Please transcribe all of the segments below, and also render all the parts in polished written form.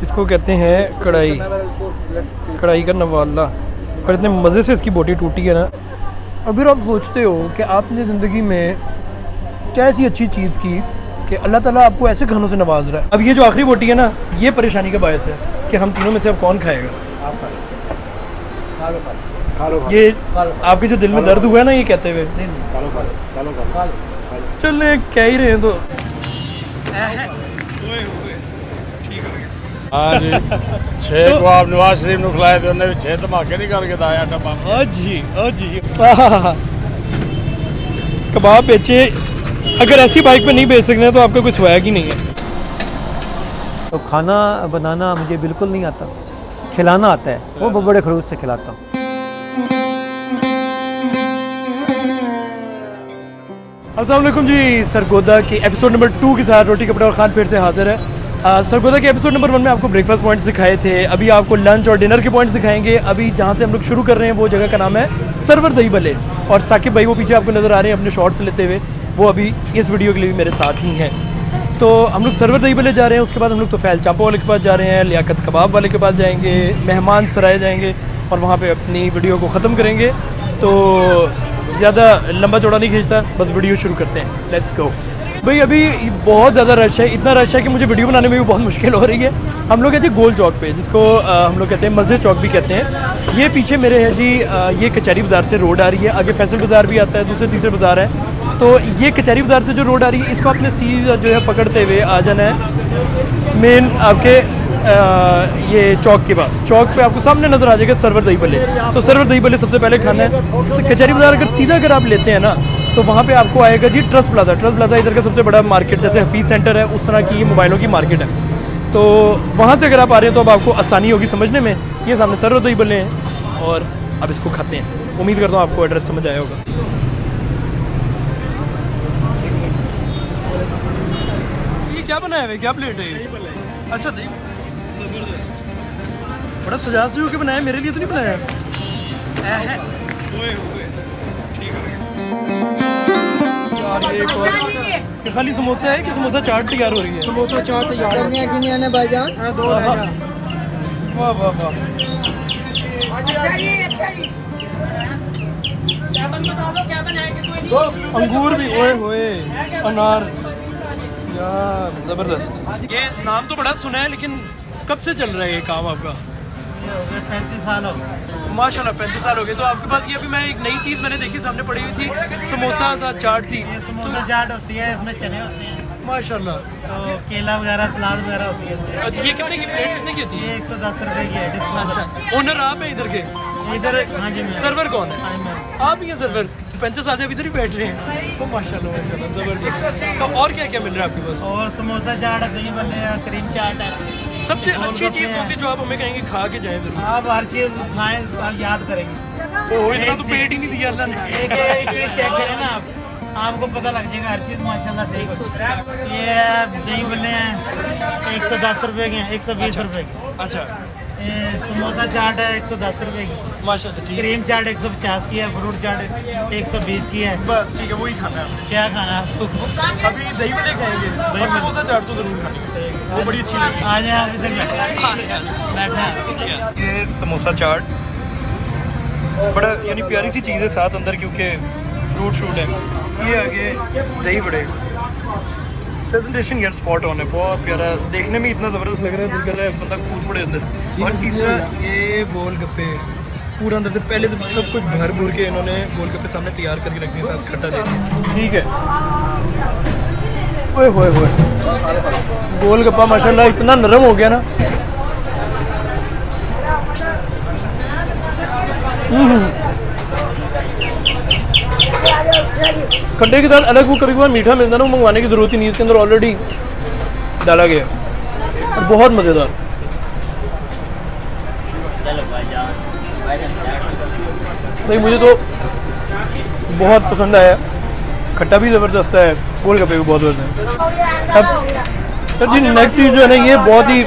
इसको कहते हैं कढ़ाई, कढ़ाई का नवाला। और इतने मज़े से इसकी बोटी टूटी है ना। अगर आप सोचते हो कि आपने ज़िंदगी में क्या ऐसी अच्छी चीज़ की कि अल्लाह ताला आपको ऐसे खानों से नवाज रहा है। अब ये जो आखिरी बोटी है ना, ये परेशानी का बायस है कि हम तीनों में से अब कौन खाएगा। ये आपके जो दिल में दर्द हुआ है ना ये कहते हुए, चल कह ही रहे हैं तो हाँ जी 6 कबाब नवाज शरीफ ने खिलाए थे, उन्हें 6 धमाके नहीं करके दाया डब्बा। हाँ जी कबाब बेचे। अगर ऐसी बाइक पे नहीं बेच सकते तो आपका कोई स्वैग ही नहीं है। तो खाना बनाना मुझे बिल्कुल नहीं आता, खिलाना आता है, वो बड़े खड़ूस से खिलाता हूँ। अस्सलाम वालेकुम जी, सरगोदा के एपिसोड नंबर 2 के साथ रोटी कपड़ा और खान फिर से हाजिर है। सरगोदा के एपिसोड नंबर 1 में आपको ब्रेकफास्ट पॉइंट सिखाए थे, अभी आपको लंच और डिनर के पॉइंट सिखाएंगे। अभी जहाँ से हम लोग शुरू कर रहे हैं वो जगह का नाम है सरवर दही भल्ले, और साकिब भाई वो पीछे आपको नज़र आ रहे हैं अपने शॉर्ट्स लेते हुए, वो अभी इस वीडियो के लिए भी मेरे साथ ही हैं। तो हम लोग सरवर दही भल्ले जा रहे हैं, उसके बाद हम लोग तोफैल चापा वाले के पास जा रहे हैं, लियाकत कबाब वाले के पास जाएंगे, मेहमान सराय जाएंगे और वहाँ पे अपनी वीडियो को ख़त्म करेंगे। तो ज़्यादा लंबा चौड़ा नहीं खींचता, बस वीडियो शुरू करते हैं। लेट्स गो भाई। अभी बहुत ज़्यादा रश है, इतना रश है कि मुझे वीडियो बनाने में भी बहुत मुश्किल हो रही है। हम लोग हैं जी गोल चौक पे, जिसको हम लोग कहते हैं मस्जिद चौक भी कहते हैं। ये पीछे मेरे है जी, ये कचहरी बाज़ार से रोड आ रही है, आगे फैसल बाज़ार भी आता है, दूसरे तीसरे बाज़ार है। तो ये कचहरी बाज़ार से जो रोड आ रही है, इसको आपने सीधा जो है पकड़ते हुए आ जाना है मेन आपके ये चौक के पास। चौक पे आपको सामने नज़र आ जाएगा सरवर दही भल्ले। तो सरवर दही भल्ले सबसे पहले खाना है। कचहरी बाज़ार अगर सीधा अगर आप लेते हैं ना, तो वहाँ पे आपको आएगा जी ट्रस्ट प्लाजा। ट्रस्ट प्लाजा इधर का सबसे बड़ा मार्केट, जैसे हफीज़ सेंटर है उस तरह की मोबाइलों की मार्केट है। तो वहाँ से अगर आप आ रहे हैं तो अब आपको आसानी होगी समझने में। ये सामने सरवर दही भल्ले हैं और अब इसको खाते हैं। उम्मीद करता हूँ आपको एड्रेस समझ आया होगा। ये क्या बनाया है, क्या प्लेट है ये? अच्छा दही बड़ा सजा सजू के बनाया, मेरे लिए तो नहीं बनाया। ये खाली समोसा है कि समोसा चाट तैयार हो रही है? समोसा चाट तैयार है भाईजान। वाह वाह वाह। अंगूर भी, ओए होए, अनार यार ज़बरदस्त। ये नाम तो बड़ा सुना है, लेकिन कब से चल रहा है ये काम आपका? 35 साल हो गए माशाल्लाह, 35 साल हो गए। तो आपके पास ये अभी मैं एक नई चीज़ मैंने देखी सामने पड़ी हुई थी, समोसा साथ चाट थी। ये समोसा चाट होती है, इसमें चने होते हैं, माशाल्लाह। तो केला वगैरह सलाद वगैरह होती है। अच्छा, ये कितने की प्लेट, कितने की होती है? ये 110 रुपए की है। अच्छा, ओनर आप हैं इधर के? इधर हाँ जी, सर्वर कौन है? मैं आप ही हैं सर्वर? 35 साल से अभी इधर ही बैठ रहे हैं। तो माशाल्लाह माशाल्लाह ज़बरदस्त। तो और क्या क्या मिल रहा है आपके पास? और समोसा चाट है, दही भल्ले है, क्रीम चाट है। सबसे अच्छी चीज़ कौन सी जो आप हमें कहेंगे खा के जाएं जरूर? आप हर चीज़ खाएं, आप याद करेंगे। ओह, इतना तो पेट ही नहीं दिया अल्लाह ने। एक चीज़ चेक करें ना आप, आपको पता लग जाएगा हर चीज़ माशाल्लाह ठीक है। ये दही भल्ले हैं 110 रुपए के हैं, 120 रुपए के। अच्छा, ये समोसा चाट है 110 रुपए की। माशाल्लाह ठीक है। क्रीम चाट 150 की है, फ्रूट चाट 120 की है। बस ठीक है, वही खाना है आपने। क्या खाना है आपको? अभी दही वड़े खाएंगे और समोसा चाट तो ज़रूर खाएंगे, वो बड़ी अच्छी लगी। आ जाए आप इधर बैठा है। ये समोसा चाट बड़ा यानी प्यारी सी चीज़ है साथ अंदर, क्योंकि फ्रूट शूट है। ये आगे दही बड़े, प्रेजेंटेशन यार स्पॉट ऑन है, बहुत प्यारा, देखने में इतना ज़बरदस्त लग रहा है, दिल कर रहा है बंदा कूद पड़े अंदर। और तीसरा ये गोलगप्पे, पूरा अंदर से पहले से सब कुछ भर भूर के इन्होंने गोलगप्पे सामने तैयार करके रख दिए, साथ खट्टा दे दिया। ठीक है, ओए होए होए, गोलगप्पा माशाल्लाह इतना नरम हो गया ना। खट्टे के साथ अलग वो कभी कभार मीठा मिलता है ना, वो मंगवाने की ज़रूरत ही नहीं, इसके अंदर ऑलरेडी डाला गया और बहुत मज़ेदार। नहीं, मुझे तो बहुत पसंद आया, खट्टा भी ज़बरदस्त है, गोलगप्पे भी बहुत ज़बरदस्त है। अब जी नेक्स्ट चीज़ जो है ना, ये बहुत ही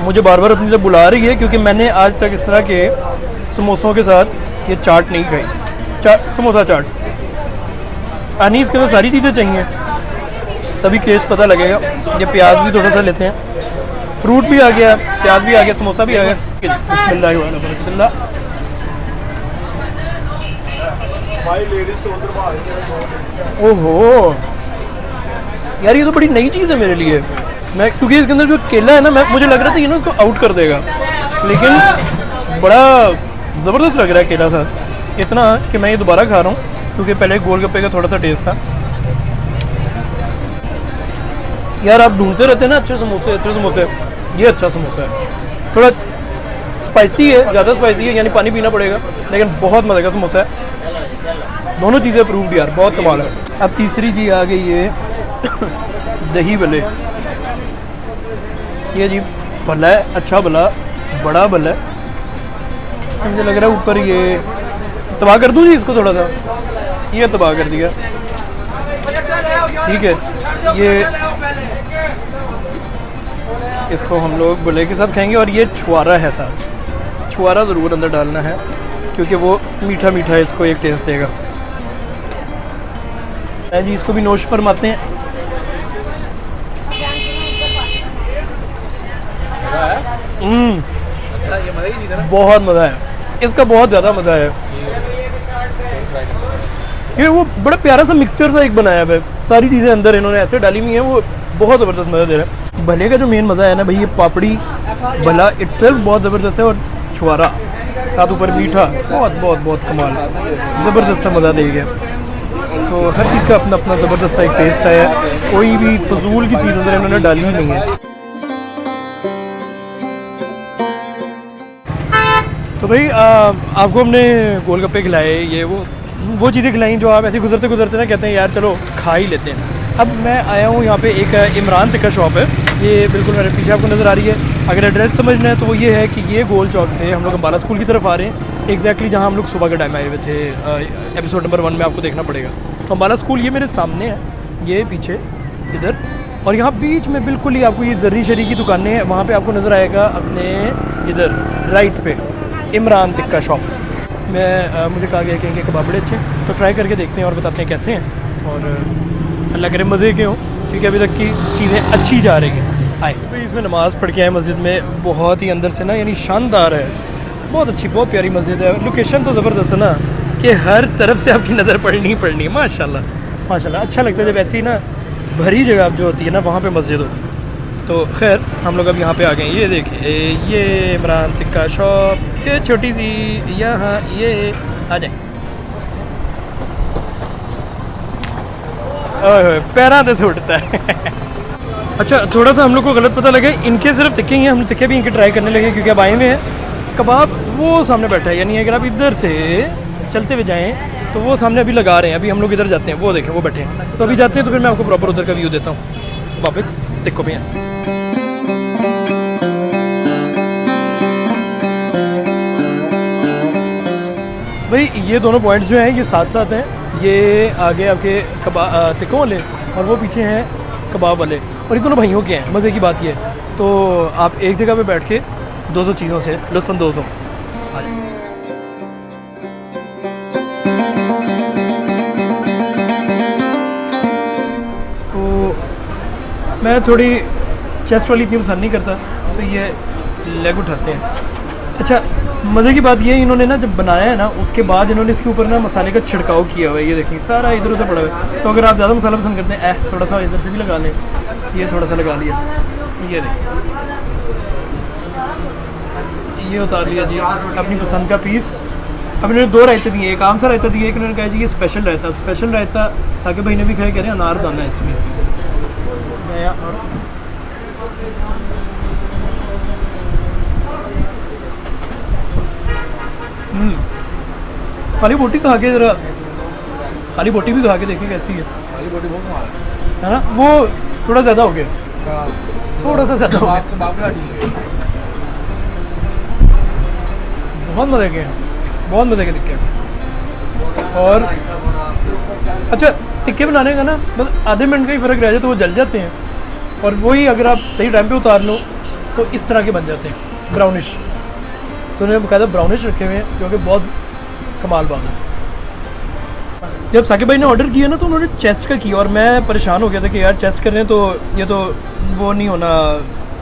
मुझे बार बार अपनी से बुला रही है, क्योंकि मैंने आज तक इस तरह के समोसों के साथ ये चाट नहीं खाई। समोसा चाट आनी, इसके अंदर सारी चीज़ें चाहिए तभी टेस्ट पता लगेगा। ये प्याज भी थोड़ा सा लेते हैं, फ्रूट भी आ गया, प्याज भी आ गया, समोसा भी आ गया। बिस्मिल्लाह। ओहो यार, ये तो बड़ी नई चीज़ है मेरे लिए। मैं क्योंकि इसके अंदर जो केला है ना, मुझे लग रहा था ये ना उसको आउट कर देगा, लेकिन बड़ा ज़बरदस्त लग रहा है केला साथ, इतना कि मैं ये दोबारा खा रहा हूँ, क्योंकि पहले गोलगप्पे का थोड़ा सा टेस्ट था। यार आप ढूंढते रहते हैं ना अच्छे समोसे, ये अच्छा समोसा है। थोड़ा स्पाइसी है, ज़्यादा स्पाइसी है, यानी पानी पीना पड़ेगा, लेकिन बहुत मज़े का समोसा है। दोनों चीज़ें अप्रूव्ड यार, बहुत कमाल है। अब तीसरी चीज़ आ गई ये दही भल्ले। ये जी भला है, अच्छा भला, बड़ा भला है। मुझे लग रहा है ऊपर ये तबाह कर दूँ जी इसको, थोड़ा सा ये तबाह कर दिया, ठीक है। ये इसको हम लोग भले के साथ खाएंगे, और ये छुआरा है साथ, छुआरा ज़रूर अंदर डालना है, क्योंकि वो मीठा मीठा इसको एक टेस्ट देगा। जी इसको भी नोश फरमाते हैं। बहुत मज़ा है इसका, बहुत ज़्यादा मज़ा है। ये वो बड़ा प्यारा सा मिक्सचर सा एक बनाया है, सारी चीज़ें अंदर इन्होंने ऐसे डाली हुई हैं, वो बहुत ज़बरदस्त मज़ा दे रहा है। भले का जो मेन मज़ा है ना भाई, ये पापड़ी भला इटसेल्फ बहुत ज़बरदस्त है, और छुआरा साथ ऊपर मीठा, बहुत बहुत बहुत कमाल, ज़बरदस्त सा मज़ा देगा। तो हर चीज़ का अपना अपना ज़बरदस्त सा एक टेस्ट है, कोई भी फजूल की चीज़ अंदर इन्होंने डाली ही नहीं है। तो भाई आपको हमने गोलगप्पे खिलाए, ये वो चीज़ें खिलाई जो आप ऐसे गुजरते गुजरते ना कहते हैं यार चलो खा ही लेते हैं। अब मैं आया हूँ यहाँ पे, एक इमरान टिक्का शॉप है, ये बिल्कुल मेरे पीछे आपको नज़र आ रही है। अगर एड्रेस समझना है तो वो ये है कि ये गोल चौक से हम लोग अम्बाला स्कूल की तरफ आ रहे हैं, एग्जैक्टली जहाँ हम लोग सुबह के टाइम आए हुए थे। एपिसोड नंबर 1 में आपको देखना पड़ेगा। तो अम्बाला स्कूल ये मेरे सामने है, ये पीछे इधर, और यहाँ बीच में बिल्कुल ही आपको ये जर्री शरी की दुकानें हैं, वहाँ पे आपको नज़र आएगा अपने इधर राइट पे इमरान टिक्का शॉप। मुझे कहा गया कि इनके कबाब बड़े अच्छे, तो ट्राई करके देखते हैं और बताते हैं कैसे हैं, और अल्लाह करे मज़े के हों, क्योंकि अभी तक की चीज़ें अच्छी जा रही हैं। आए भाई, इसमें नमाज़ पढ़ के आए मस्जिद में, बहुत ही अंदर से ना यानी शानदार है, बहुत अच्छी बहुत प्यारी मस्जिद है। लोकेशन तो ज़बरदस्त है ना, कि हर तरफ से आपकी नज़र पड़नी ही पड़नी है। माशाल्लाह माशाल्लाह, अच्छा लगता है जब ऐसी ना भरी जगह जो होती है ना, वहाँ पे मस्जिद हो। तो खैर हम लोग अब यहाँ पे आ गए। ये देखिए, ये इमरान टिक्का शॉप, ये छोटी सी, यहाँ ये आ जाए, पैरा तो छूटता है। अच्छा, थोड़ा सा हम लोग को गलत पता लगा, इनके सिर्फ टिक्के ही हैं, हम टिक्के भी इनके ट्राई करने लगे, क्योंकि अब आए हुए हैं। कबाब वो सामने बैठा है, यानी अगर आप इधर से चलते हुए जाएँ तो वो सामने अभी लगा रहे हैं। अभी हम लोग इधर जाते हैं, वो देखें वो बैठे हैं, तो अभी जाते हैं, तो फिर मैं आपको प्रॉपर उधर का व्यू देता हूँ। वापस टिक्कों पे हैं। भाई ये दोनों पॉइंट्स जो हैं ये साथ साथ हैं, ये आगे आपके टिक्कों वाले और वो पीछे हैं कबाब वाले, और ये दोनों भाइयों के हैं। मज़े की बात ये है, तो आप एक जगह पे बैठ के दो चीज़ों से लुत्फ़अंदोज़ हो। तो मैं थोड़ी चेस्ट वाली इतनी पसंद नहीं करता, तो ये लेग उठाते हैं। अच्छा, मज़े की बात ये है, इन्होंने ना जब बनाया है ना, उसके बाद इन्होंने इसके ऊपर ना मसाले का छिड़काव किया हुआ है। ये देखिए सारा इधर उधर पड़ा हुआ है। तो अगर आप ज़्यादा मसाला पसंद करते हैं, थोड़ा सा इधर से भी लगा लें, ये थोड़ा सा लगा लिया, ये देखिए, ये उतार लिया जी अपनी पसंद का पीस। अब इन्होंने 2 रायते दिए, एक आम सा रायता दिया, एक इन्होंने कहा जी ये स्पेशल रायता। स्पेशल रायता साकिब भाई ने भी खाया, कह रहे हैं अनारदाना है इसमें। खाली बोटी खा के ज़रा, खाली बोटी भी खा के देखिए कैसी है। खाली बोटी बहुत है ना, वो थोड़ा ज़्यादा हो गया, थोड़ा सा ज़्यादा हो गया। बहुत मज़े के हैं, बहुत मज़े के टिक्के हैं। और अच्छा, टिक्के बनाने का ना बस आधे मिनट का ही फ़र्क रह जाए तो वो जल जाते हैं, और वही अगर आप सही टाइम पे उतार लो तो इस तरह के बन जाते हैं, ब्राउनिश। तो उन्होंने बकायदा ब्राउनिश रखे हुए हैं, जो कि बहुत कमाल बात है। जब साकिब भाई ने ऑर्डर किया ना, तो उन्होंने चेस्ट का किया, और मैं परेशान हो गया था कि यार चेस्ट कर रहे हैं तो ये तो वो नहीं होना,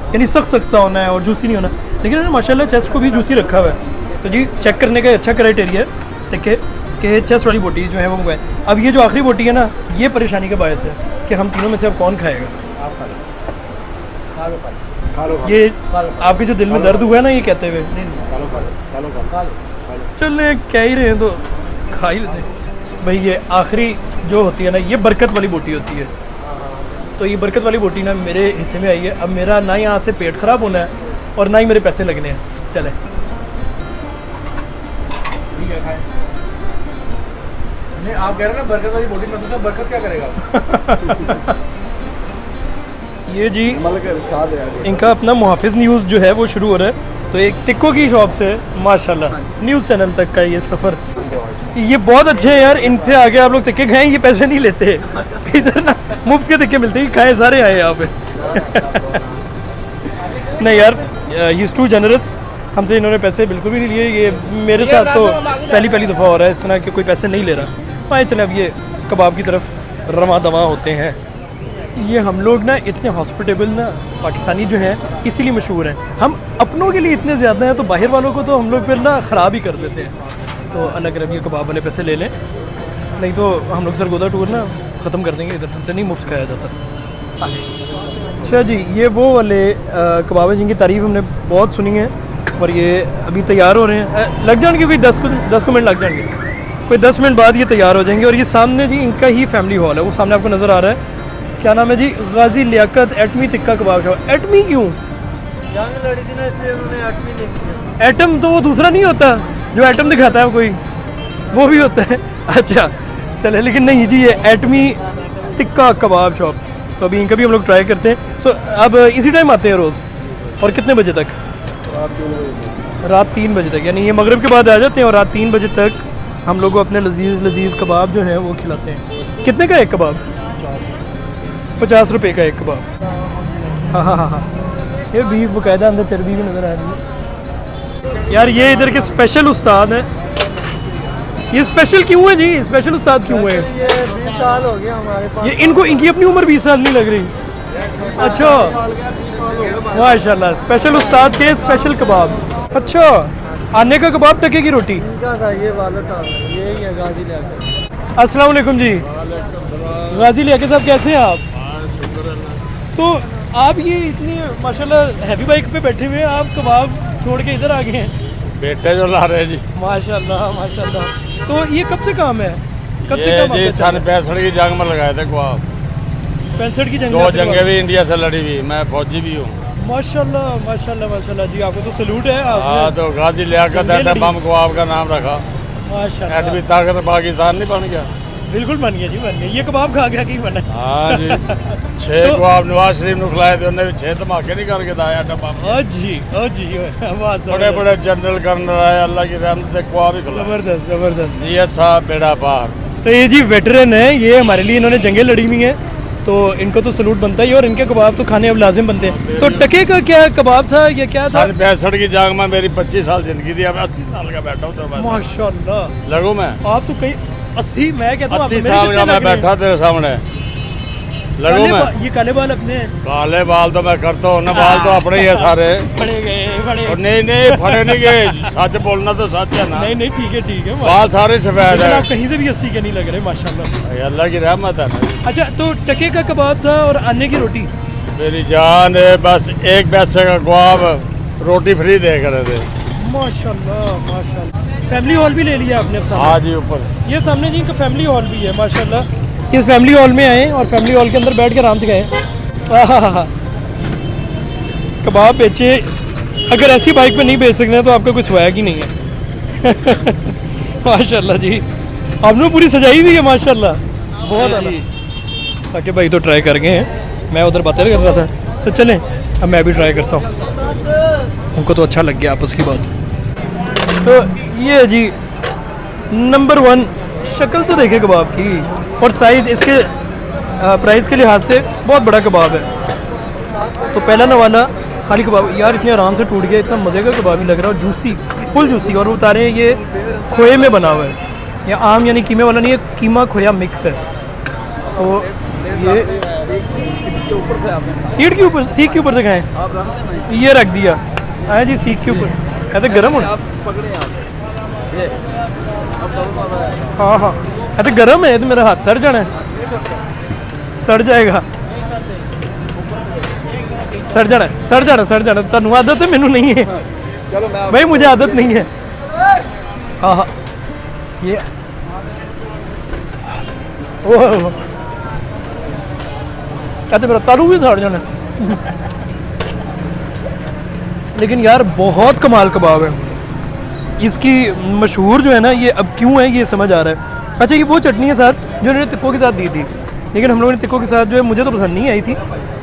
यानी सख्त सख्त सा होना है और जूसी नहीं होना, लेकिन इन्होंने माशाल्लाह चेस्ट को भी जूसी रखा हुआ है। तो जी चेक करने का अच्छा क्राइटेरिया है देखिए कि चेस्ट वाली बोटी जो है वो मंगवाए। अब ये जो आखिरी बोटी है ना, ये परेशानी का बायस है कि हम तीनों में से अब कौन खाएगा। ये आपके जो दिल में दर्द हुआ है ना ये कहते हुए, चल क्या ही रहे हैं तो खा ही लेते भाई। ये आखिरी जो होती है ना, ये बरकत वाली बोटी होती है। तो ये बरकत वाली बोटी ना मेरे हिस्से में आई है। अब मेरा ना यहाँ से पेट ख़राब होना है और ना ही मेरे पैसे लगने हैं। चले नहीं, आप कह रहे हैं ना बरकत वाली बोटी में, तो बरकत क्या करेगा? ये जी इनका अपना मुहाफिज न्यूज़ जो है वो शुरू हो रहा है। तो एक टिक्को की शॉप से माशाल्लाह न्यूज़ चैनल तक का ये सफ़र, ये बहुत अच्छे हैं यार। इनसे आगे आप लोग टिक्के खाएं, ये पैसे नहीं लेते इधर ना, मुफ्त के टिक्के मिलते हैं, खाए सारे आए यहाँ पे नहीं यार, ही इज़ टू जनरस। हमसे इन्होंने पैसे बिल्कुल भी नहीं लिए। ये मेरे साथ तो पहली दफ़ा हो रहा है इस तरह के कोई पैसे नहीं ले रहा। आए चले अब ये कबाब की तरफ रवा दवा होते हैं। ये हम लोग ना इतने हॉस्पिटेबल ना पाकिस्तानी जो हैं इसीलिए मशहूर हैं। हम अपनों के लिए इतने ज़्यादा हैं तो बाहर वालों को तो हम लोग फिर ना ख़राब ही कर देते हैं। तो अगर अब ये कबाब वाले पैसे ले लें, नहीं तो हम लोग सरगोदा टूर ना ख़त्म कर देंगे। इधर हमसे नहीं मुफ्त खाया जाता। अच्छा जी, ये वो वाले कबाब हैं जिनकी तारीफ़ हमने बहुत सुनी है और ये अभी तैयार हो रहे हैं। लग जाएंगे कोई 10 मिनट लग जाएंगे, कोई 10 मिनट बाद ये तैयार हो जाएंगे। और ये सामने जी इनका ही फैमिली हॉल है, वो सामने आपको नज़र आ रहा है। क्या नाम है जी? गाजी लियाकत एटमी टिक्का कबाब शॉप। एटमी क्यों? जंग लड़ी थी ना, इसलिए उन्होंने एटमी नहीं किया। एटम तो वो दूसरा नहीं होता जो एटम दिखाता है कोई, वो भी होता है। अच्छा चले, लेकिन नहीं जी ये एटमी टिक्का कबाब शॉप। तो अभी इनका भी हम लोग ट्राई करते हैं। सो अब इसी टाइम आते हैं रोज़, और कितने बजे तक? रात 3 बजे तक, यानी ये मगरिब के बाद आ जाते हैं और रात 3 बजे तक हम लोग को अपने लजीज़ कबाब जो हैं वो खिलाते हैं। कितने का एक कबाब? 50 रुपये का एक कबाब। हाँ, ये बीफ बाकायदा अंदर चर्बी भी नज़र आ रही है यार। ये इधर के स्पेशल उस्ताद हैं। ये स्पेशल क्यों है जी? स्पेशल उस्ताद क्यों है? ये 20 साल हो गया हमारे पास। ये इनको, इनकी अपनी उम्र 20 साल नहीं लग रही। अच्छा माशाल्लाह, स्पेशल उस्ताद के स्पेशल कबाब। अच्छा, आने का कबाब, टके की रोटी। इनका था ये वाला था, यही है गाजी लियाकत। अस्सलाम वालेकुम जी। गाजी लियाकत साहब कैसे हैं आप? तो आप ये इतनी माशाल्लाह हैवी बाइक पे बैठे हुए हैं, आप कबाब छोड़ के इधर आ गए हैं। बेटे जो ला रहे जी, माशाल्लाह। तो ये कब से काम है? कब से ये काम जी आपका सन 65 की जंग में लगाए थे कबाब। 65 की जंग 2 में आपने जंगें भी इंडिया से लड़ी हुई, मैं फौजी भी हूँ। माशाल्लाह जी, आपको तो सैल्यूट है। हाँ, आपने तो गाजी लियाकत जंगें एटम लड़ी। बम कबाब का नाम रखा। माशाल्लाह एटमी ताकत पाकिस्तान नहीं बन गया। बिल्कुल बन गया जी, बन गया। ये कबाब खा के ही बना। हाँ जी, 6 कबाब नवाज शरीफ ने खिलाए थे, उन्हें 6 धमाके नहीं करके दाया एटम बम। ओ जी आवाज़ बड़े बड़े जनरल कर्नल आए, अल्लाह की रहमत से कबाब ही खिलाए। जबरदस्त। ये साहब बेड़ा पार। तो ये जी वेटरन है, ये हमारे लिए इन्होंने जंगें लड़ी हुई हैं, तो इनको तो सलूट बनता ही है। और इनके कबाब तो खाने अब लाजिम बनते हैं। तो टके का क्या कबाब था या क्या था? सन 65 की जंग में मेरी 25 साल जिंदगी थी, अब 80 साल का बैठा हूँ। तो माशाल्लाह लगू मैं आप तो कहीं 80, मैं कहता हूँ 80 साल का मैं बैठा तेरे सामने। लगू मैं ये काले बाल अपने हैं। काले बाल तो मैं करता हूँ ना, बाल तो अपने ही है सारे। फड़े गए और नहीं फड़े नहीं गए, सच बोलना तो सच है ना। नहीं ठीक है। बाल सारे सफेद लेकिन है। आप कहीं से भी 80 के नहीं लग रहे माशाल्लाह। अल्लाह की रहमत है ना। अच्छा, तो टके का कबाब था और अन्य की रोटी। मेरी जान है, बस एक पैसे का कबाब, रोटी फ्री दे कर थे। माशाल्लाह। फैमिली हॉल भी ले लिया आपने अब सामने? हाँ जी, ऊपर ये सामने जी इनका फैमिली हॉल भी है माशाल्लाह। इस फैमिली हॉल में आए और फैमिली हॉल के अंदर बैठ के आराम से गए। कबाब बेचे, अगर ऐसी बाइक पे नहीं बेच सकते तो आपका कोई स्वैग ही नहीं है। माशाल्लाह जी, आपने पूरी सजाई हुई है माशाल्लाह, बहुत आला। साकिब भाई तो ट्राई कर गए हैं, मैं उधर बातें कर रहा था। तो चलें अब मैं भी ट्राई करता हूँ, उनको तो अच्छा लग गया आपस की बात। तो ये जी नंबर 1, शक्ल तो देखे कबाब की, और साइज़ इसके प्राइस के लिहाज से बहुत बड़ा कबाब है। तो पहला नवाला खाली कबाब यार इतने आराम से टूट गया, इतना मज़े का कबाब ही लग रहा है, और जूसी, फुल जूसी। और बता रहे हैं ये खोए में बना हुआ है, या आम यानी कीमे वाला नहीं है, कीमा खोया मिक्स है। तो ये के ऊपर थे आपने सीट के ऊपर, सीख के ऊपर से खाएं, आप रख देना ये रख दिया। आया जी सीख के ऊपर, कहते गर्म हो। आप पकड़े आप ये अब डबल मारा है हाँ हाँ, कहते गर्म है तो मेरा हाथ सड़ जाना है, सड़ जाएगा, सड़ जाना है, सड़ जाना, सड़ जाना। तनु आदत है, मैनू नहीं है चलो मैं भाई, मुझे आदत नहीं है। हाँ हाँ, ये ओह, कहते मेरा तारू भी सड़ जाना है। लेकिन यार बहुत कमाल कबाब है, इसकी मशहूर जो है ना, ये अब क्यों है ये समझ आ रहा है। अच्छा, ये वो चटनी है साथ जो उन्होंने तिक्कों के साथ दी थी, लेकिन हम लोगों ने तिक्कों के साथ जो है मुझे तो पसंद नहीं आई थी,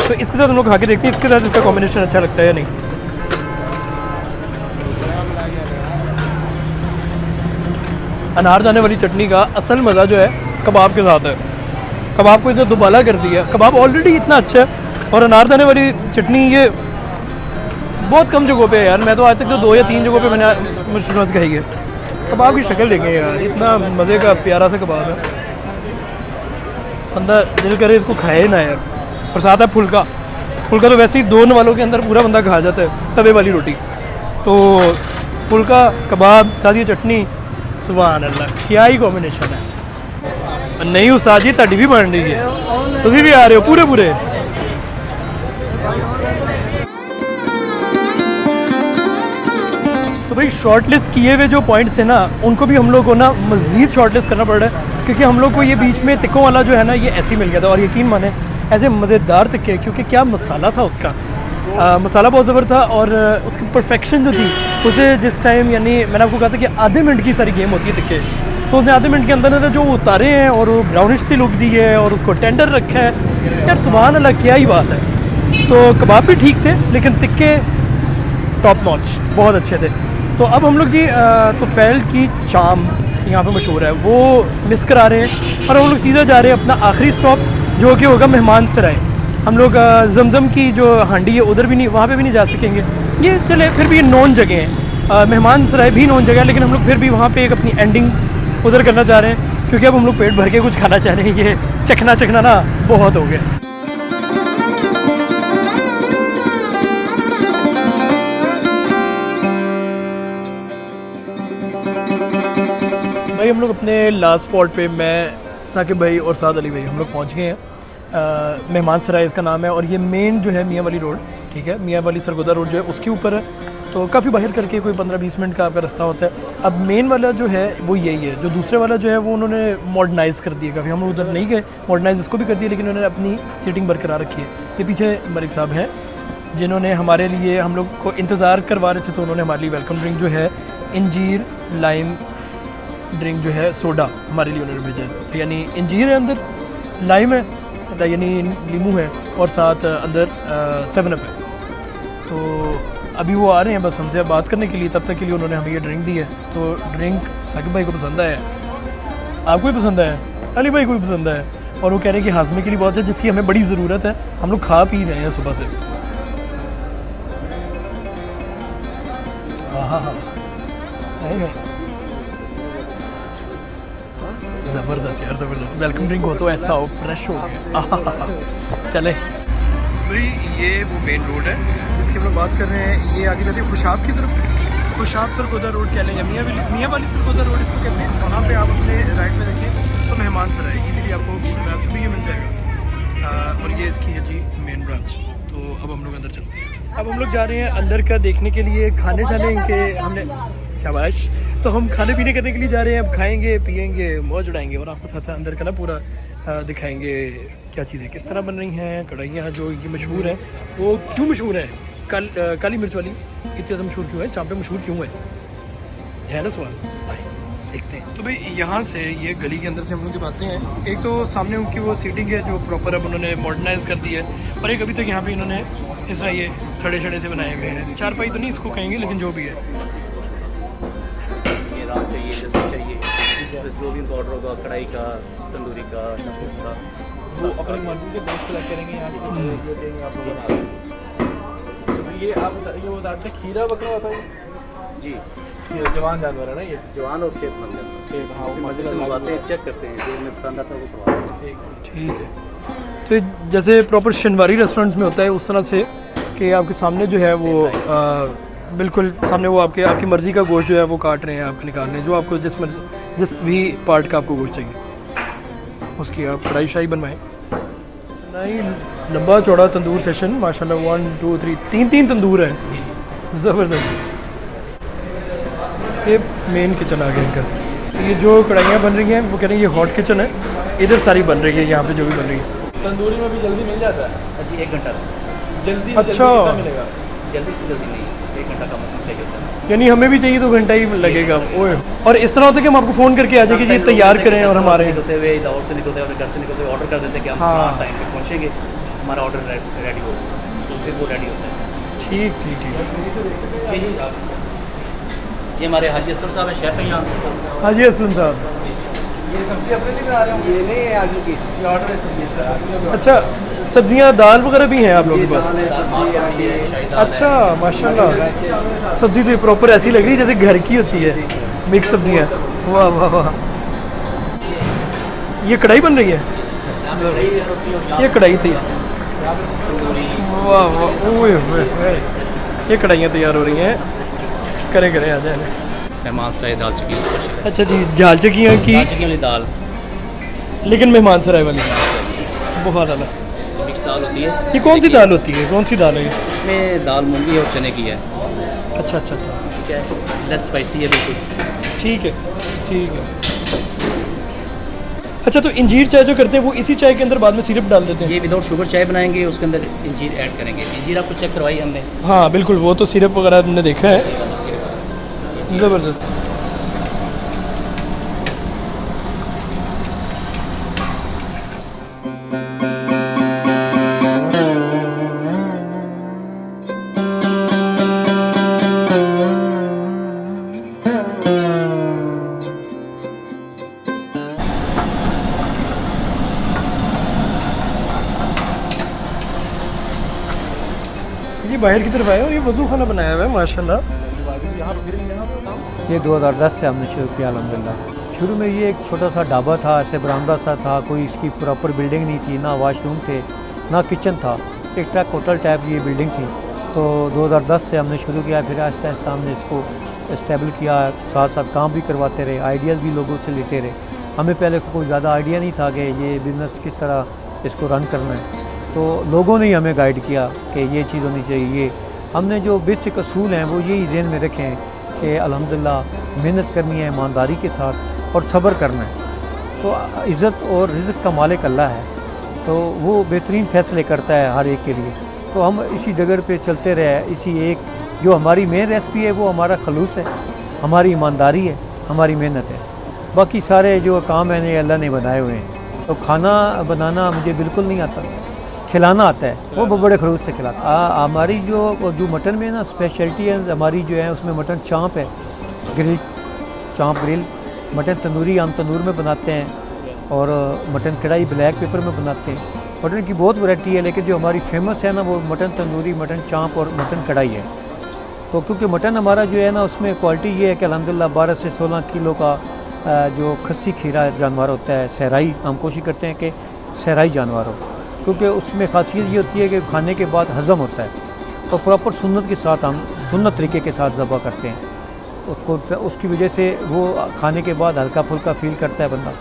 तो इसके साथ हम लोग खा के देखते हैं इसके साथ इसका कॉम्बिनेशन अच्छा लगता है या नहीं। अनारदाने वाली चटनी का असल मज़ा जो है कबाब के साथ है। कबाब को इतना दुबाला कर दिया, कबाब ऑलरेडी इतना अच्छा है, और अनारदाने वाली चटनी ये बहुत कम जगहों पे है यार। मैं तो आज तक तो 2 या 3 जगहों पे मैंने मुश्किल से खाई है। कबाब की शक्ल देखें यार, इतना मज़े का प्यारा सा कबाब है, बंदा दिल करे इसको खाए ना यार। और साथ है फुल्का, फुल्का तो वैसे ही 2 वालों के अंदर पूरा बंदा खा जाता है, तवे वाली रोटी। तो फुल्का कबाब साथ ये चटनी, सुभान अल्लाह, क्या ही कॉम्बिनेशन है। नहीं उस्ताद जी, ਤੁਹਾਡੀ भी बन रही है, तुम भी आ रहे हो पूरे पूरे। तो भाई शॉर्ट लिस्ट किए हुए जो पॉइंट्स हैं ना, उनको भी हम लोग को ना मज़ीद शॉर्ट लिस्ट करना पड़ रहा है, क्योंकि हम लोग को ये बीच में तिक्कों वाला जो है ना, ये ऐसे ही मिल गया था। और यकीन माने ऐसे मज़ेदार तिक्के, क्योंकि क्या मसाला था उसका, मसाला बहुत ज़बर था, और उसकी परफेक्शन जो थी उसे जिस टाइम, यानी मैंने आपको कहा था कि आधे मिनट की सारी गेम होती है तिक्के, तो उसने आधे मिनट के अंदर अंदर जो उतारे हैं और वो ब्राउनिश सी लुक दी है और उसको टेंडर रखा है यार, सुभान अल्लाह, क्या ही बात है। तो कबाब भी ठीक थे, लेकिन तिक्के टॉप नॉच, बहुत अच्छे थे। तो अब हम लोग जी तुफैल की चाम यहाँ पे मशहूर है, वो मिस करा रहे हैं, और हम लोग सीधा जा रहे हैं अपना आखिरी स्टॉप, जो कि होगा मेहमान सराय। हम लोग जमजम की जो हांडी है उधर भी नहीं, वहाँ पे भी नहीं जा सकेंगे। ये चले फिर भी ये नॉन जगह है, मेहमान सराय भी नॉन जगह है, लेकिन हम लोग फिर भी वहाँ पे एक अपनी एंडिंग उधर करना चाह रहे हैं, क्योंकि अब हम लोग पेट भर के कुछ खाना चाह रहे हैं। ये चखना चखना ना बहुत हो गया। भाई हम लोग अपने लास्ट स्पॉट पे, मैं साकिब भाई और साद अली भाई, हम लोग पहुंच गए हैं। मेहमान सराय इसका नाम है, और ये मेन जो है मियाँ वाली रोड, ठीक है, मियाँ वाली सरगोदा रोड जो है उसके ऊपर है। तो काफ़ी बाहर करके कोई 15-20 मिनट का आपका रास्ता होता है। अब मेन वाला जो है वो यही है, जो दूसरे वाला जो है वो उन्होंने मॉडर्नाइज़ कर दिया काफ़ी। हम लोग उधर नहीं गए, मॉडर्नाइज़ इसको भी कर दिया, लेकिन उन्होंने अपनी सीटिंग बरकरार रखी है। ये पीछे मलिक साहब हैं जिन्होंने हमारे लिए, हम लोग को इंतज़ार करवा रहे थे, तो उन्होंने हमारे लिए वेलकम ड्रिंक जो है इंजीर लाइम ड्रिंक जो है सोडा हमारे लिए उन्होंने भेजा है। तो यानी इंजीर है, अंदर लाइम है, यानी नींबू है, और साथ अंदर 7 अप है। तो अभी वो आ रहे हैं बस हमसे बात करने के लिए, तब तक के लिए उन्होंने हमें ये ड्रिंक दी है। तो ड्रिंक साकिब भाई को पसंद आया, आपको भी पसंद आया, अली भाई को भी पसंद आया, और वो कह रहे हैं कि हाजमे के लिए बहुत है, जिसकी हमें बड़ी ज़रूरत है। हम लोग खा पी रहे हैं सुबह से। हाँ हाँ, ज़बरदस्त यार, ज़बरदस्त। वेलकम ड्रिंक हो तो ऐसा हो, फ्रेश हो गया। चले भाई, ये वो मेन रोड है जिसकी हम लोग बात कर रहे हैं। ये आगे जाती है खुशाब की तरफ, खुशाब सरगोदा रोड कह लें, या मियाँ वाली सरगोदा रोड इसको कहते हैं। वहाँ पे आप अपने राइट में देखें तो मेहमान सराय इजीली आपको मैप भी ये मिल जाएगा, और ये इसकी है जी मेन ब्रांच। तो अब हम लोग अंदर चलते हैं। अब हम लोग जा रहे हैं अंदर का देखने के लिए, खाने जाने इनके हमने, शाबाश। तो हम खाने पीने करने के लिए जा रहे हैं, अब खाएंगे पिएंगे, मौज उड़ाएंगे, और आपको साथ साथ अंदर का ना पूरा दिखाएंगे क्या चीज़ें किस तरह बन रही हैं। कढ़ाइयाँ जो इनकी मशहूर हैं, वो क्यों मशहूर है, काली मिर्च वाली इतनी ज़्यादा मशहूर क्यों है, चांपे मशहूर क्यों है ना सवाल। आए देखते हैं। तो भाई यहाँ से ये गली के अंदर से हम लोग जब आते हैं, एक तो सामने उनकी वो सीटिंग है जो प्रॉपर अब उन्होंने मॉडर्नाइज़ कर दी है, और एक अभी तक यहाँ पे इन्होंने इस तरह ये थड़े छड़े से बनाए गए हैं। चारपाई तो नहीं इसको कहेंगे, लेकिन जो भी है। ये रात चाहिए, जैसे चाहिए, जो भी ऑर्डर होगा, कढ़ाई का, तंदूरी का, नमक का, वो अपनी मर्जी के दोस्त सेलेक्ट करेंगे यहाँ से, जो देंगे आप लोग बना देंगे। ये आप ये बताते हैं खीरा बकरा होता है जी, ये जवान जानवर है ना, ये जवान और सेहतमंद जानवर। हाँ, मस्जिद से मंगवाते हैं, चेक करते हैं, जो हमें पसंद आता है वो करवाते हैं। ठीक है। तो जैसे प्रॉपर शनवारी रेस्टोरेंट्स में होता है उस तरह से कि आपके सामने जो है वो बिल्कुल सामने वो आपकी मर्ज़ी का गोश्त जो है वो काट रहे हैं, आपको निकाल रहे हैं, जो आपको जिस भी पार्ट का आपको गोश्त चाहिए उसकी आप कढ़ाई शाही बनवाएं। नहीं, लंबा चौड़ा तंदूर सेशन माशाल्लाह, 1 2 3 तीन तंदूर है, ज़बरदस्त। ये मेन किचन आ गया इनका। ये जो कढ़ाइयाँ बन रही हैं वो कह रहे हैं ये हॉट किचन है, इधर सारी बन रही है, यहाँ पे जो भी बन रही है। तंदूरी में भी जल्दी मिल जाता है जी 1 घंटा जल्दी अच्छा। कितना मिलेगा? जल्दी से जल्दी नहीं, 1 घंटा का मसला चाहिए होता है। यानी हमें भी चाहिए तो घंटा ही लगेगा। ओए, और इस तरह होता है कि हम आपको फ़ोन करके आ जाएंगे जी तैयार करें और हमारे निकलते हुए लाहौर से निकलते हुए घर से निकलते हुए ऑर्डर कर देते हैं कि हम हाँ। टाइम पे पहुँचेंगे, हमारा ऑर्डर रेडी हो तो फिर वो रेडी होता है। ठीक ठीक ठीक। ये हमारे हाजी असलम साहब हैं, शेफ़ हैं यहाँ। हाँ जी असलम साहब। ये सब्जी अपने लिए बना रहे हो? ये नहीं है आलू की, ये ऑर्डर है सब्जी सर। अच्छा, सब्जियाँ दाल वगैरह भी हैं आप लोगों के पास? अच्छा अच्छा माशाल्लाह, सब्जी तो प्रॉपर ऐसी लग रही है जैसे घर की होती है, मिक्स सब्जियाँ। वाह वाह वाह। ये कढ़ाई बन रही है, ये कढ़ाई थी। वाह वाह, ओए ओए ओए। ये कढ़ाइयाँ तैयार हो रही हैं, करें करें आ जाए। मेहमान सराय दाल चकी स्पेशल है, अच्छा जी, झाल चकियाँ की दाल चकी वाली दाल, लेकिन मेहमान सराय वाली, बहुत आला। मिक्स दाल होती है। ये कौन सी दाल होती है, कौन सी दाल है ये? इसमें दाल मूंगी और चने की है। अच्छा अच्छा अच्छा, ठीक है, लेस स्पाइसी है बिल्कुल। ठीक है ठीक है। अच्छा, तो इंजीर चाय जो करते हैं वो इसी चाय के अंदर बाद में सिरप डाल देते हैं? ये विदाउट शुगर चाय बनाएंगे, उसके अंदर इंजीर ऐड करेंगे। इंजीर आपको चेक करवाई हमने, हाँ बिल्कुल, वो तो सिरप वगैरह हमने देखा है, ज़बरदस्त। ये बाहर की तरफ आया और ये वज़ू खाना बनाया हुआ है माशाल्लाह। ये 2010 से हमने शुरू किया अल्हम्दुलिल्लाह। शुरू में ये एक छोटा सा ढाबा था, ऐसे बरामदा सा था, कोई इसकी प्रॉपर बिल्डिंग नहीं थी, ना वॉशरूम थे ना किचन था, एक ट्रक होटल टाइप ये बिल्डिंग थी। तो 2010 से हमने शुरू किया, फिर आहिस्ता आहिस्ता हमने इसको इस्टेबल किया, साथ साथ काम भी करवाते रहे, आइडियाज़ भी लोगों से लेते रहे। हमें पहले कोई ज़्यादा आइडिया नहीं था कि ये बिज़नेस किस तरह इसको रन करना है, तो लोगों ने ही हमें गाइड किया कि ये चीज़ होनी चाहिए। हमने जो बेसिक असूल हैं वो यही ज़हन में रखे हैं कि अल्हम्दुलिल्लाह मेहनत करनी है ईमानदारी के साथ और सब्र करना है। तो इज़्ज़त और रिज़्क़ का मालिक अल्लाह है, तो वो बेहतरीन फ़ैसले करता है हर एक के लिए। तो हम इसी डगर पे चलते रहे, इसी एक जो हमारी मेन रेसिपी है वो हमारा खलूस है, हमारी ईमानदारी है, हमारी मेहनत है। बाकी सारे जो काम है ये अल्लाह ने बनाए हुए हैं। तो खाना बनाना मुझे बिल्कुल नहीं आता, खिलाना आता है, वो बड़े खलूस से खिलाता। हमारी जो मटन में ना स्पेशलिटी है हमारी जो है, उसमें मटन चाँप है, ग्रिल चाँप ग्रिल, मटन तंदूरी हम तंदूर में बनाते हैं, और मटन कढ़ाई ब्लैक पेपर में बनाते हैं। मटन की बहुत वैरायटी है, लेकिन जो हमारी फेमस है ना वो मटन तंदूरी, मटन चाँप और मटन कढ़ाई है। तो क्योंकि मटन हमारा जो है ना उसमें क्वालिटी ये है कि अल्हम्दुलिल्लाह 12 से 16 किलो का जो खस्सी खीरा जानवर होता है, सहराई, हम कोशिश करते हैं कि सहराई जानवर हो, क्योंकि उसमें खासियत ये होती है कि खाने के बाद हज़म होता है, और प्रॉपर सुन्नत के साथ हम सुन्नत तरीके के साथ ज़बह करते हैं उसको। उसकी वजह से वो खाने के बाद हल्का फुल्का फील करता है बंदा,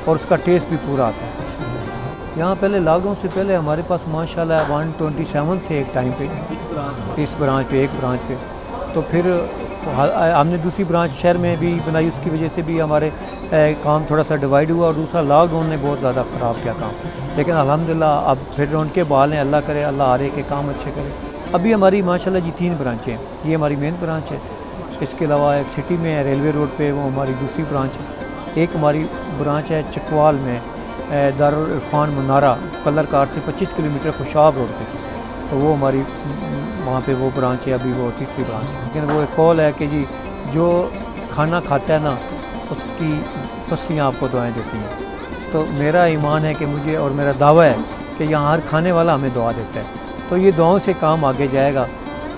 और उसका टेस्ट भी पूरा आता है। यहाँ पहले लॉकडाउन से पहले हमारे पास माशाल्लाह 127 थे एक टाइम पे, इस ब्रांच पे, एक ब्रांच पे। तो फिर हमने दूसरी ब्रांच शहर में भी बनाई, उसकी वजह से भी हमारे काम थोड़ा सा डिवाइड हुआ, और दूसरा लॉकडाउन ने बहुत ज़्यादा ख़राब किया काम। लेकिन अल्हम्दुलिल्लाह अब फिर उनके बाल हैं, अल्लाह करे अल्लाह आरे के काम अच्छे करे। अभी हमारी माशाल्लाह जी 3 ब्रांचें हैं, ये हमारी मेन ब्रांच है। इसके अलावा एक सिटी में है, रेलवे रोड पे, वो हमारी दूसरी ब्रांच है। एक हमारी ब्रांच है चकवाल में, दारुल इरफान मुनारा कलर कार से 25 किलोमीटर खुशाब रोड पे, तो वो हमारी वहाँ पे वो ब्रांच है, अभी वो तीसरी ब्रांच है। लेकिन वो एक कॉल है कि जी जो खाना खाता है ना उसकी पसलियाँ आपको दुआएं देती हैं। तो मेरा ईमान है कि मुझे, और मेरा दावा है कि यहाँ हर खाने वाला हमें दुआ देता है, तो ये दुआओं से काम आगे जाएगा,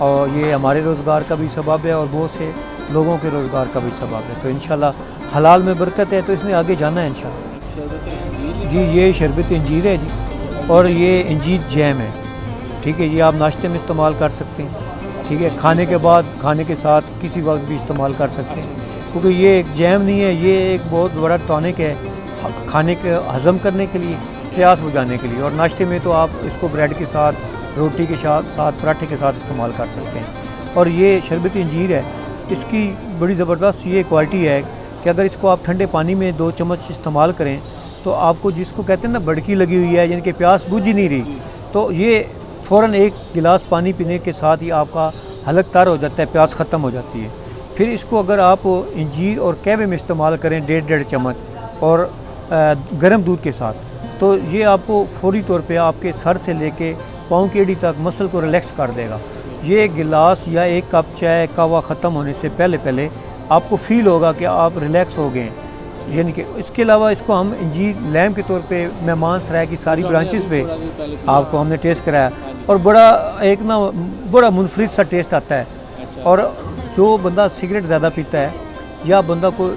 और ये हमारे रोज़गार का भी सबब है और बहुत से लोगों के रोज़गार का भी सबब है। तो इंशाल्लाह हलाल में बरकत है, तो इसमें आगे जाना है इंशाल्लाह। जी ये शरबत इंजीर है जी, और ये इंजीर जैम है, ठीक है। ये आप नाश्ते में इस्तेमाल कर सकते हैं, ठीक है। खाने के बाद, खाने के साथ किसी वक्त भी इस्तेमाल कर सकते हैं, क्योंकि ये एक जैम नहीं है, ये एक बहुत बड़ा टॉनिक है खाने के हज़म करने के लिए, प्यास बुझाने के लिए। और नाश्ते में तो आप इसको ब्रेड के साथ, रोटी के साथ, पराठे के साथ इस्तेमाल कर सकते हैं। और ये शरबती अंजीर है, इसकी बड़ी ज़बरदस्त ये क्वालिटी है कि अगर इसको आप ठंडे पानी में 2 चम्मच इस्तेमाल करें तो आपको, जिसको कहते हैं ना बड़की लगी हुई है, यानी कि प्यास बुझ ही नहीं रही, तो ये फ़ौरन 1 गिलास पानी पीने के साथ ही आपका हलक तर हो जाता है, प्यास ख़त्म हो जाती है। फिर इसको अगर आप इंजीर और कहवे में इस्तेमाल करें 1.5 चम्मच और गर्म दूध के साथ, तो ये आपको फौरी तौर पे आपके सर से लेके पाँव की एड़ी तक मसल को रिलैक्स कर देगा। ये 1 गिलास या 1 कप चाय कहवा ख़त्म होने से पहले आपको फ़ील होगा कि आप रिलैक्स हो गए। यानी कि इसके अलावा इसको हम इंजीर लैम के तौर पे मेहमान सराय की सारी ब्रांचेस पे आपको हमने टेस्ट कराया, और बड़ा एक ना बड़ा मुनफरिद सा टेस्ट आता है। और जो बंदा सिगरेट ज़्यादा पीता है या बंदा को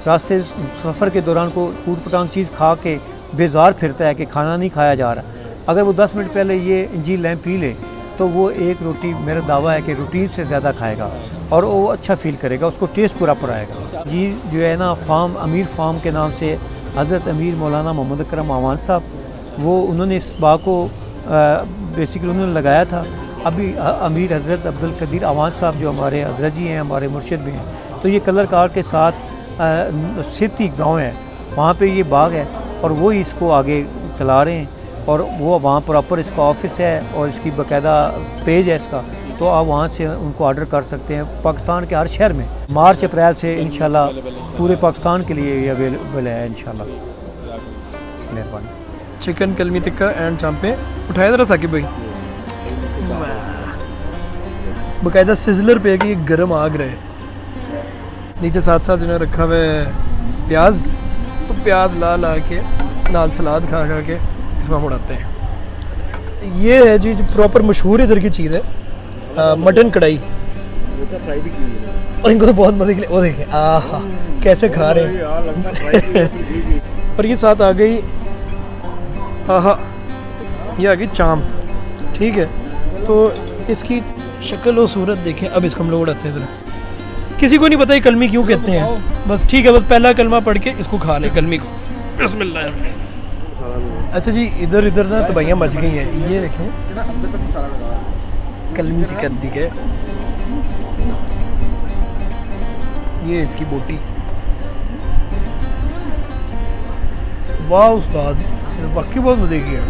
रास्ते सफ़र के दौरान को टूट पटांग चीज़ खा के बेजार फिरता है कि खाना नहीं खाया जा रहा, अगर वो 10 मिनट पहले ये इंजीर लैम पी ले तो वो 1 रोटी, मेरा दावा है कि रूटीन से ज़्यादा खाएगा और वो अच्छा फ़ील करेगा, उसको टेस्ट पूरा आएगा। जी जो है ना, फार्म अमीर फार्म के नाम से हज़रत अमीर मौलाना मोहम्मद अकरम आवान साहब, वो उन्होंने इस बाग को बेसिकली उन्होंने लगाया था। अभी अमीर हज़रत अब्दुल कदीर आवान साहब जो हमारे हज़रत जी हैं, हमारे मुर्शिद भी हैं, तो ये कलर कार के साथ सिरती गाँव है, वहाँ पे ये बाग है और वो ही इसको आगे चला रहे हैं। और वो वहाँ प्रॉपर इसका ऑफिस है और इसकी बाकायदा पेज है इसका, तो आप वहाँ से उनको ऑर्डर कर सकते हैं। पाकिस्तान के हर शहर में मार्च अप्रैल से इंशाल्लाह पूरे पाकिस्तान के लिए ये अवेलेबल है इंशाल्लाह। मेहरबानी। चिकन कलमी टिक्का एंड चांपे उठाया ज़रा साकिब भाई, बाकायदा सिजलर पे है कि ये गर्म आग रहे। नीचे साथ साथ जिन्हें रखा हुआ है प्याज, तो प्याज ला ला के नाल सलाद खा खा के इसमें हम उड़ाते हैं। ये है जी जो प्रॉपर मशहूर इधर की चीज़ है, मटन कढ़ाई, और इनको तो बहुत मज़े के लिए, वो देखें आहा कैसे खा रहे हैं। और ये साथ आ गई, आहा ये आ गई चाम, ठीक है। तो इसकी शक्ल और सूरत देखें। अब इसको हम लोग उड़ाते हैं ज़रा। किसी को नहीं पता ये कलमी क्यों कहते हैं, बस ठीक है, बस पहला कलमा पढ़ के इसको खा लें कलमी को। बिस्मिल्लाह। अच्छा जी, इधर इधर ना तबाहियाँ मच गई हैं। ये देखें कलमी चिकन दी है, ये इसकी बोटी। वाह उस्ताद, वाकई बहुत मज़े की है।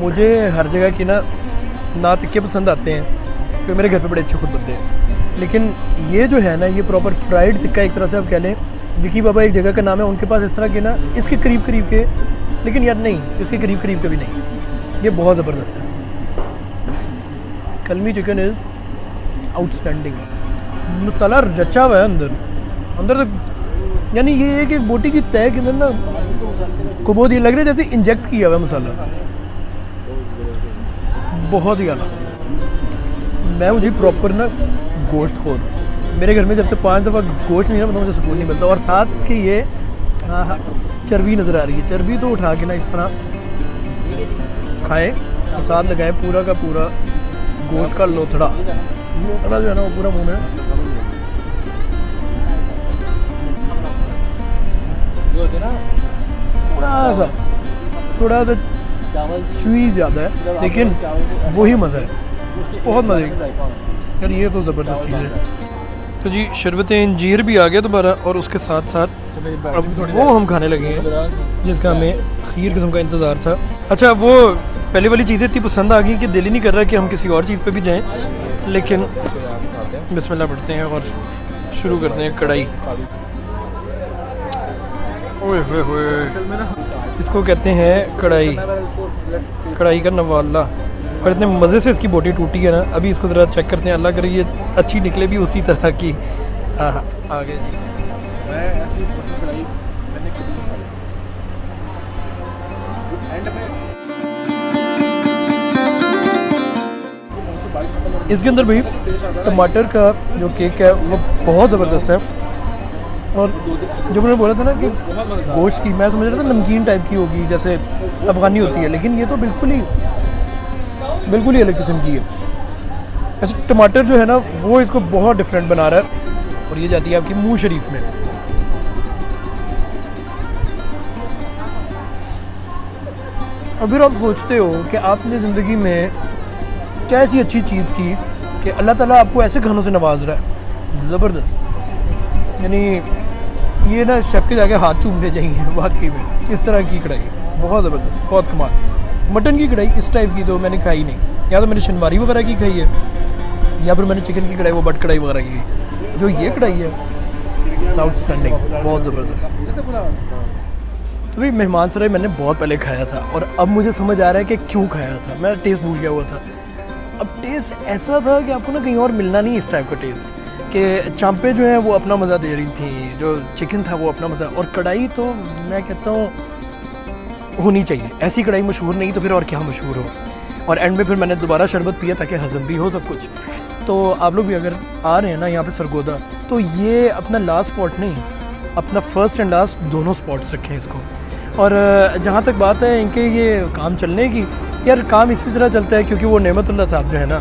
मुझे हर जगह की ना टिक्के पसंद आते हैं क्योंकि मेरे घर पे बड़े अच्छे खुद बनते हैं, लेकिन ये जो है ना, ये प्रॉपर फ्राइड टिक्का एक तरह से आप कह लें। विकी बाबा एक जगह का नाम है, उनके पास इस तरह के ना इसके करीब करीब के, लेकिन यार नहीं, इसके करीब करीब के भी नहीं, ये बहुत ज़बरदस्त है। कलमी चिकन इज़ आउटस्टैंडिंग। मसाला रचा हुआ है अंदर तक, यानी ये है कि बोटी की तय के अंदर ना को बहुत ये लग रहा है जैसे इंजेक्ट किया हुआ है मसाला, बहुत ही आला। मैं मुझे प्रॉपर ना गोश्त खोर, मेरे घर में जब तक 5 दफ़ा गोश्त नहीं ना मतलब मुझे सुकून नहीं मिलता। और साथ इसकी ये चर्बी नज़र आ रही है, चर्बी तो उठा के ना इस तरह खाएं और साथ लगाएं पूरा का पूरा गोश्त का लोथड़ा जो है ना वो पूरा मुँह में। थोड़ा सा चुई ज़्यादा है, लेकिन वही मज़ा है, बहुत मज़े यार, ये तो ज़बरदस्त चीज़ है। तो जी शरबत अंजीर भी आ गया दोबारा, और उसके साथ साथ अब वो हम खाने लगे हैं जिसका हमें खीर किस्म का इंतज़ार था। अच्छा, वो पहले वाली चीज़ें इतनी पसंद आ गई कि दिल ही नहीं कर रहा कि हम किसी और चीज़ पे भी जाएं, लेकिन बिस्मिल्लाह पढ़ते हैं और शुरू करते हैं कढ़ाई। ओए होए होए, इसको कहते हैं कढ़ाई का नवाला। और इतने मज़े से इसकी बोटी टूटी है ना। अभी इसको ज़रा चेक करते हैं, अल्लाह करे ये अच्छी निकले भी उसी तरह की। आगे जी इसके अंदर भाई टमाटर का जो केक है वो बहुत ज़बरदस्त है। और जब उन्होंने बोला था ना कि गोश्त की, मैं समझ रहा था नमकीन टाइप की होगी जैसे अफ़गानी होती है, लेकिन ये तो बिल्कुल ही अलग किस्म की है। अच्छा, टमाटर जो है ना वो इसको बहुत डिफरेंट बना रहा है, और ये जाती है आपकी मुंह शरीफ में। अगर आप सोचते हो कि आपने ज़िंदगी में क्या ऐसी अच्छी चीज़ की कि अल्लाह ताला आपको ऐसे खानों से नवाज रहा है, ज़बरदस्त, यानी ये ना शेफ़ के जाके हाथ चूमने चाहिए वाकई में। इस तरह की कढ़ाई बहुत ज़बरदस्त, बहुत कमाल। मटन की कढ़ाई इस टाइप की तो मैंने खाई नहीं, या तो मैंने शनवारी वगैरह की खाई है, या फिर मैंने चिकन की कढ़ाई, वो बट कढ़ाई वगैरह की। जो ये कढ़ाई है साउथ स्टैंडिंग, बहुत ज़बरदस्त। तो भाई मेहमान सराय मैंने बहुत पहले खाया था, और अब मुझे समझ आ रहा है कि क्यों खाया था। मैं टेस्ट भूल गया हुआ था। अब टेस्ट ऐसा था कि आपको ना कहीं और मिलना नहीं इस टाइप का टेस्ट, कि चांपे जो हैं वो अपना मज़ा दे रही थी, जो चिकन था वो अपना मज़ा, और कढ़ाई तो मैं कहता हूँ होनी चाहिए। ऐसी कढ़ाई मशहूर नहीं तो फिर और क्या मशहूर हो। और एंड में फिर मैंने दोबारा शरबत पिया ताकि हज़म भी हो सब कुछ। तो आप लोग भी अगर आ रहे हैं ना यहाँ पे सरगोदा, तो ये अपना लास्ट स्पॉट नहीं, अपना फर्स्ट एंड लास्ट दोनों स्पॉट्स रखें इसको। और जहाँ तक बात है इनके ये काम चलने की, यार काम इसी तरह चलता है क्योंकि वो नेमतुल्लाह साहब जो है ना,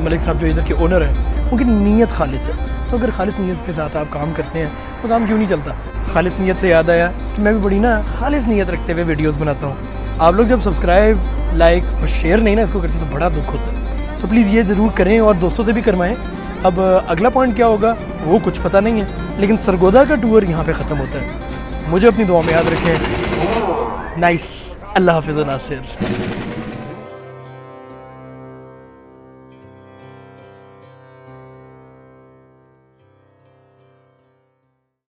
मलिक साहब जो इधर के ओनर हैं, उनकी नीयत खालिस है। तो अगर खालिस नीयत के साथ आप काम करते हैं तो काम क्यों नहीं चलता। खालिस नीयत से याद आया कि मैं भी बड़ी ना खालिस नीयत रखते हुए वीडियोस बनाता हूँ। आप लोग जब सब्सक्राइब, लाइक और शेयर नहीं ना इसको करते तो बड़ा दुख होता है। तो प्लीज़ ये ज़रूर करें और दोस्तों से भी करवाएं। अब अगला पॉइंट क्या होगा वो कुछ पता नहीं है, लेकिन सरगोदा का टूर यहाँ पे ख़त्म होता है। मुझे अपनी दुआ में याद रखें। नाइस, अल्लाह हाफ़िज़ नासिर।